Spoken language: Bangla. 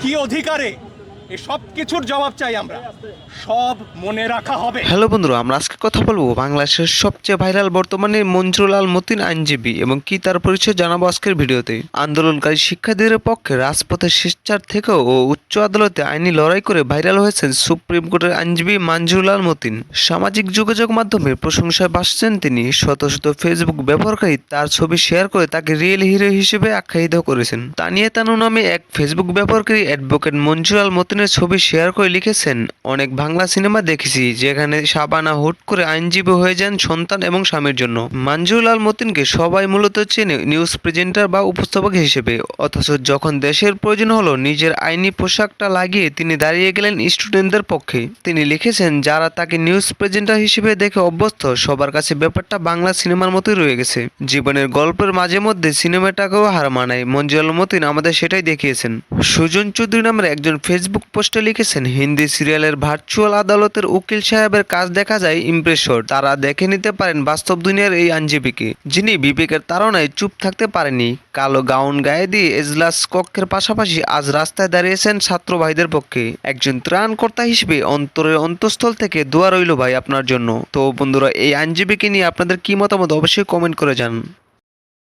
কি অধিকারে এই সব কিছুর জবাব চাই আমরা, সব মনে রাখা হবে। হ্যালো বন্ধুরা, আমরা আজকে কথা বলবো বাংলাদেশের সবচেয়ে ভাইরাল বর্তমানে মঞ্জুরুল আল মতিন আইনজীবী এবং কি তার পরিচয় জানাবো আজকের ভিডিওতে। আন্দোলনকারী শিক্ষার্থীদের পক্ষে রাজপথের স্বেচ্ছার থেকেও ও উচ্চ আদালতে আইনি লড়াই করে ভাইরাল হয়েছেন সুপ্রিম কোর্টের আইনজীবী মঞ্জুরুল আল মতিন। সামাজিক যোগাযোগ মাধ্যমে প্রশংসায় ভাসছেন তিনি। শত শত ফেসবুক ব্যবহারকারী তার ছবি শেয়ার করে তাকে রিয়েল হিরো হিসেবে আখ্যায়িত করেছেন। তানিয়া তানু নামে এক ফেসবুক ব্যবহারকারী অ্যাডভোকেট মঞ্জুরুল আল মতিনের ছবি শেয়ার করে লিখেছেন, অনেক বাংলা সিনেমা দেখেছি যেখানে শাবানা হুট করে আইনজীবী হয়ে যান সন্তান এবং স্বামীর জন্য। মঞ্জুরুল আল মতিনকে সবাই মূলত চেনে নিউজ প্রেজেন্টার বা উপস্থাপক হিসেবে, অথচ যখন দেশের প্রয়োজন হলো নিজের আইনি পোশাকটা লাগিয়ে তিনি দাঁড়িয়ে গেলেন স্টুডেন্টদের পক্ষে। তিনি লিখেছেন, যারা তাকে নিউজ প্রেজেন্টার হিসেবে দেখে অভ্যস্ত সবার কাছে ব্যাপারটা বাংলা সিনেমার মতোই রয়ে গেছে। জীবনের গল্পের মাঝে মধ্যে সিনেমাটাকেও হার মানায়। মঞ্জুরুল আল মতিন আমাদের সেটাই দেখিয়েছেন। সুজন চৌধুরী নামের একজন ফেসবুক পোস্টে লিখেছেন, হিন্দি সিরিয়ালের ভার্চুয়াল আদালতের উকিল সাহেবের কাজ দেখা যায় ইমপ্রেসর। তারা দেখে নিতে পারেন বাস্তব দুনিয়ার এই আইনজীবীকে, যিনি বিবেকের তাড়নায় চুপ থাকতে পারেনি। কালো গাউন গায়ে দিয়ে এজলাস কক্ষের পাশাপাশি আজ রাস্তায় দাঁড়িয়েছেন ছাত্র ভাইদের পক্ষে। একজন ত্রাণকর্তা হিসেবে অন্তরের অন্তঃস্থল থেকে দোয়া রইল ভাই আপনার জন্য। তো বন্ধুরা, এই আইনজীবীকে নিয়ে আপনাদের কি মতামত অবশ্যই কমেন্ট করে জানান।